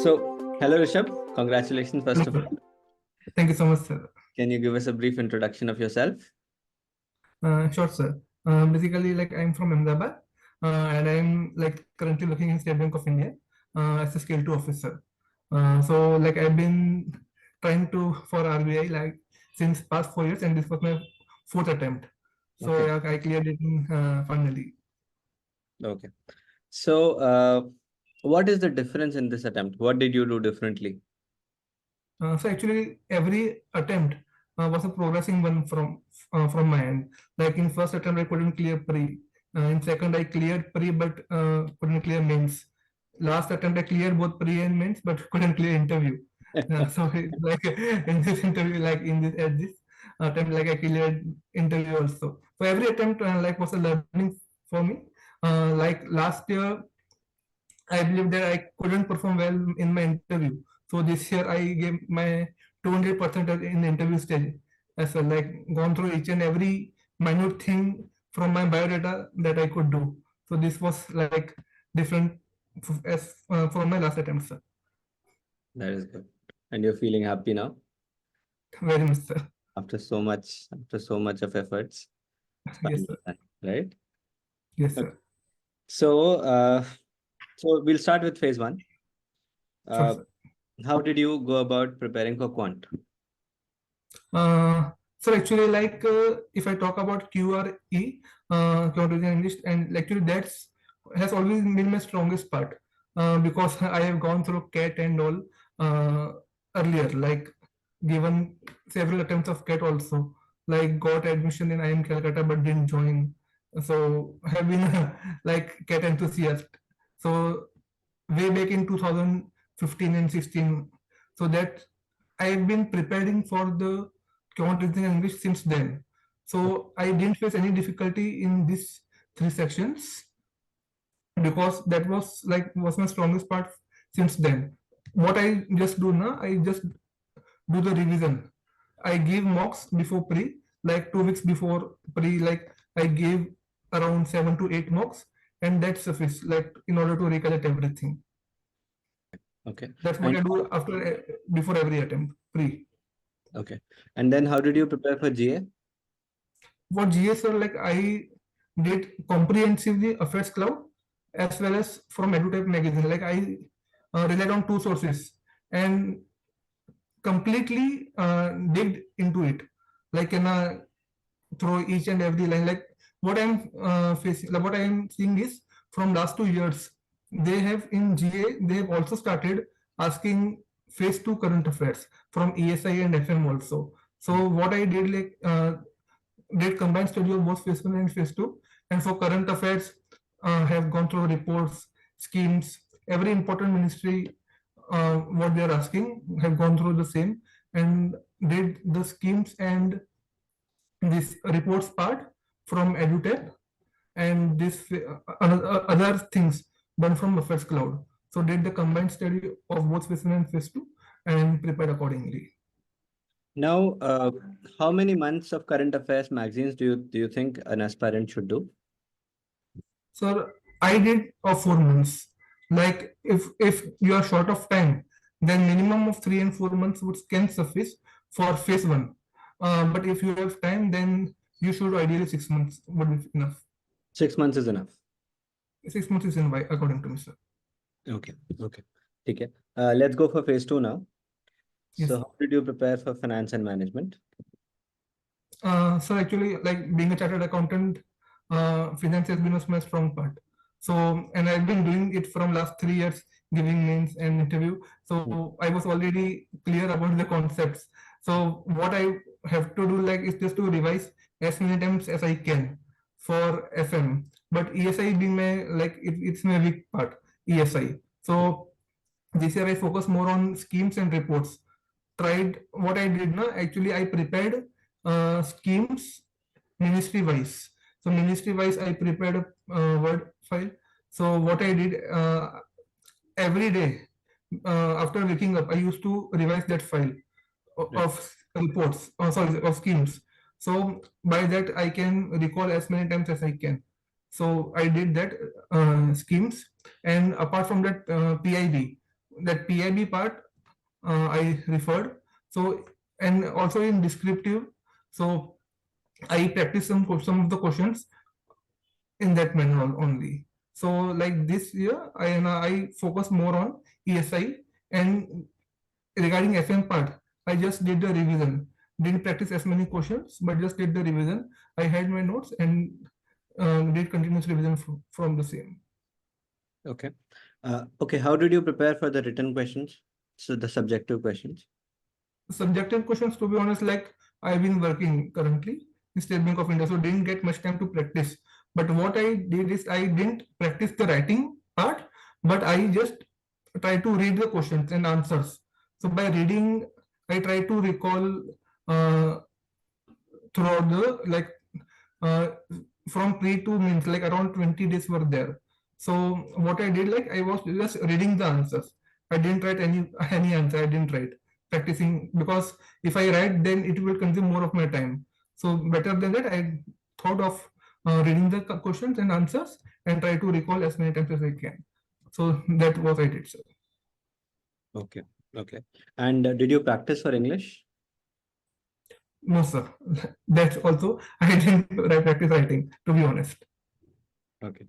Hello Rishabh. Congratulations, first of all. Thank you so much, sir. Can you give us a brief introduction of yourself? Sure, sir. Basically, I'm from Ahmedabad, and I'm currently looking in State Bank of India as a Scale 2 officer. I've been trying to for RBI since past 4 years, and this was my fourth attempt. Okay. I cleared it finally. Okay. What is the difference in this attempt? What did you do differently? So actually, every attempt was a progressing one from my end. Like in first attempt, I couldn't clear pre. In second, I cleared pre but couldn't clear mains. Last attempt, I cleared both pre and mains but couldn't clear interview. In this interview, at this attempt, I cleared interview also. So every attempt was a learning for me. Like last year, I believe that I couldn't perform well in my interview. So this year I gave my 200% in the interview stage as well, like gone through each and every minute thing from my biodata that I could do. So this was like different as from my last attempt, sir. That is good. And you're feeling happy now? Very much, sir. After so much of efforts. Yes, sir. Right? Yes, sir. So we'll start with phase one. Sure, sir. How did you go about preparing for quant? So actually, if I talk about QRE, quantitative English, and actually that's has always been my strongest part because I have gone through CAT and all earlier, like given several attempts of CAT also, like got admission in IIM Calcutta but didn't join. So have been like CAT enthusiast. So way back in 2015 and 16, so that I've been preparing for the quant reasoning and English since then. So I didn't face any difficulty in these three sections because that was my strongest part since then. What I just do now, I just do the revision. I give mocks before pre, like 2 weeks before pre, like I gave around 7 to 8 mocks, and that's suffice, like in order to recollect everything. Okay. That's what I do before every attempt, pre. Okay. And then how did you prepare for GA? For GA, sir, I did comprehensively Affairs Cloud as well as from EduTech magazine. Like I relied on two sources and completely digged into it. Like through each and every line. Like what I'm facing, like what I am seeing is from last 2 years, they have in GA, they have also started asking phase 2 current affairs from ESI and FM also. So what I did did combined study of both phase 1 and phase 2, and for current affairs have gone through reports, schemes, every important ministry what they are asking, have gone through the same and did the schemes and this reports part from EduTech and this other things done from Affairs Cloud. So did the combined study of both phase 1 and phase 2 and prepared accordingly. Now, how many months of current affairs magazines do you think an aspirant should do? Sir, I did 4 months. Like if you are short of time, then minimum of 3 and 4 months can suffice for phase 1. But if you have time, then you should ideally 6 months would be enough. 6 months is enough. 6 months is enough, according to me, sir. Okay. Okay. Let's go for phase 2 now. Yes. So how did you prepare for finance and management? So actually, like being a chartered accountant, finance has been my strong part. So, and I've been doing it from last 3 years, giving mains and interview. So I was already clear about the concepts. So what I have to do is just to revise as many times as I can for FM. But ESI being my it's my weak part, ESI. So this year I focus more on schemes and reports. Tried what I did now. Actually, I prepared schemes ministry wise. So ministry wise, I prepared a Word file. So what I did every day after waking up, I used to revise that file of reports. Of schemes. So by that, I can recall as many times as I can. So I did that schemes, and apart from that, PIB. that PIB part I referred. So, and also in descriptive, so I practice some of the questions in that manner only. So like this year, I focus more on ESI, and regarding FM part, I just did the revision. Didn't practice as many questions, but just did the revision. I had my notes and did continuous revision from the same. Okay. Okay. How did you prepare for the written questions? So the subjective questions. Subjective questions, to be honest, like I've been working currently in State Bank of India, so didn't get much time to practice. But what I did is I didn't practice the writing part, but I just try to read the questions and answers. So by reading, I try to recall uh, throughout the like uh, from pre to means like around 20 days were there. So what I did, like I was just reading the answers. I didn't write any answer. I didn't write practicing, because if I write, then it will consume more of my time. So better than that, I thought of reading the questions and answers and try to recall as many times as I can. So that was I did, sir. Okay. Okay. And did you practice for English? No, sir. That's also I didn't practice writing, to be honest. Okay.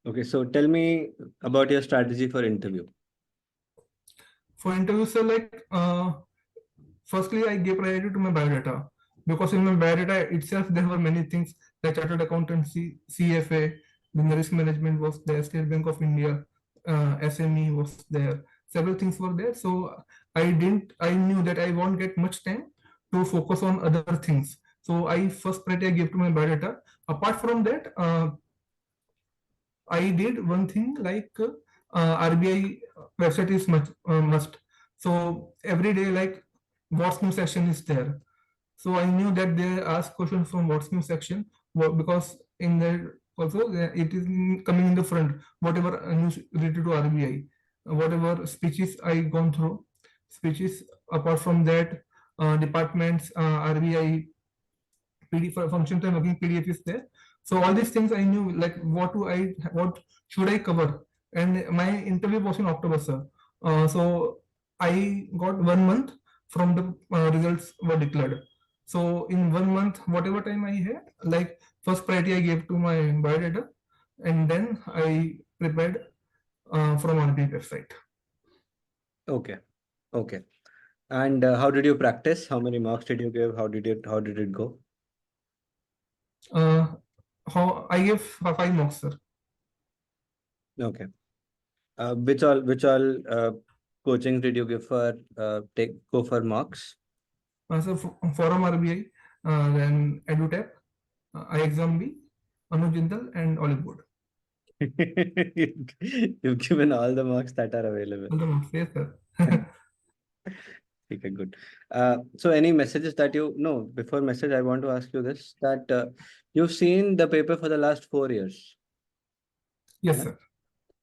Okay. So tell me about your strategy for interview. For interviews, sir, like firstly, I gave priority to my biodata, because in my biodata itself there were many things like chartered accountancy, CFA, then the risk management was there, State Bank of India, SME was there, several things were there. So I knew that I won't get much time to focus on other things. So I first priority I gave to my biodata. Apart from that, I did one thing like RBI website is must. So every day, like what's new section is there. So I knew that they ask questions from what's new section, because in there also it is coming in the front. Whatever news related to RBI, whatever speeches I gone through, speeches. Apart from that, departments, RBI PDF function time working PDF is there. So all these things I knew, like what should I cover. And my interview was in October, sir. So I got 1 month from the results were declared. So in 1 month, whatever time I had, like first priority I gave to my biodata, and then I prepared from RBI website. Okay. Okay. And how did you practice? How many marks did you give? How did it go? How I gave 5 marks, sir. Okay. Which all coaching did you give for go for marks? So Forum RBI, then EduTap, iExamB, Anujindal, and Oliveboard. You've given all the marks that are available. All the marks, yes, sir. Okay, good. So any messages that no, before message, I want to ask you this, that you've seen the paper for the last 4 years. Yes, Yeah. sir.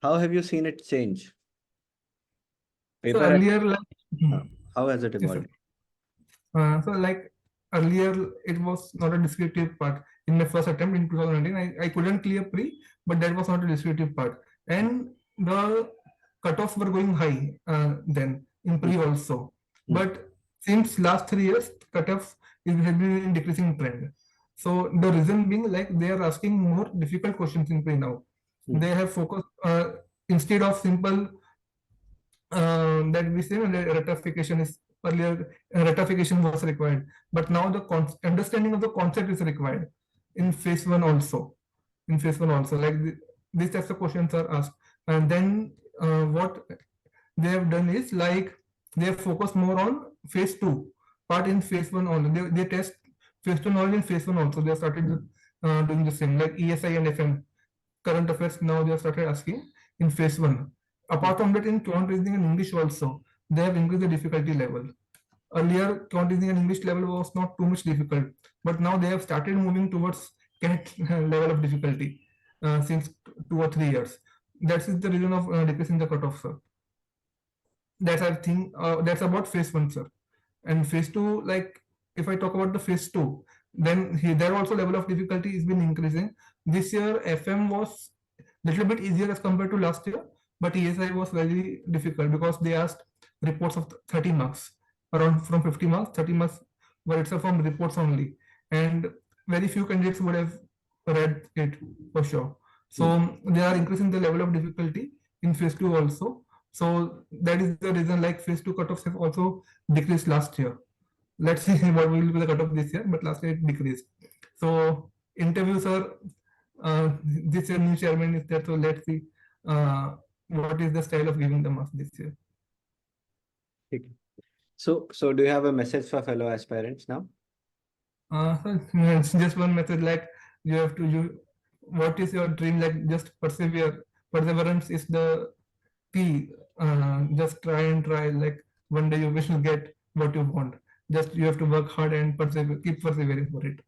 How have you seen it change? So Paper, earlier, like, how has it yes, evolved? sir. So like earlier, it was not a descriptive part. In my first attempt in 2019, I couldn't clear pre, but that was not a descriptive part. And the cutoffs were going high then in pre also. But since last 3 years, cutoffs has been in decreasing trend. So the reason being, like, they are asking more difficult questions in pre now. They have focused instead of simple that we say ratification is earlier ratification was required, but now the understanding of the concept is required in phase one also. In phase one also, like these types of questions are asked, and then what they have done is like they have focused more on phase two part in phase one only. They test phase two knowledge in phase one also. They have started doing the same, like ESI and FM current affairs. Now they have started asking in phase one. Apart from that, in quant reasoning and English also, they have increased the difficulty level. Earlier, quant reasoning and English level was not too much difficult, but now they have started moving towards CAT level of difficulty since 2 or 3 years. That is the reason of decreasing the cutoff, sir. That's I think that's about phase one, sir. And phase two, like if I talk about the phase two, then there also level of difficulty has been increasing. This year, FM was little bit easier as compared to last year, but ESI was very difficult because they asked reports of 30 marks, around from 50 marks, 30 marks were itself from reports only, and very few candidates would have read it for sure. So they are increasing the level of difficulty in phase two also. So that is the reason like phase two cutoffs have also decreased last year. Let's see what will be the cutoff this year, but last year it decreased. So interviews are this year new chairman is there, so let's see what is the style of giving the marks this year. Okay. So do you have a message for fellow aspirants now? It's just one method, like you have to what is your dream, like just persevere. Perseverance is the key. Just try and try, like one day you will get what you want. Just you have to work hard and persevere, keep persevering for it.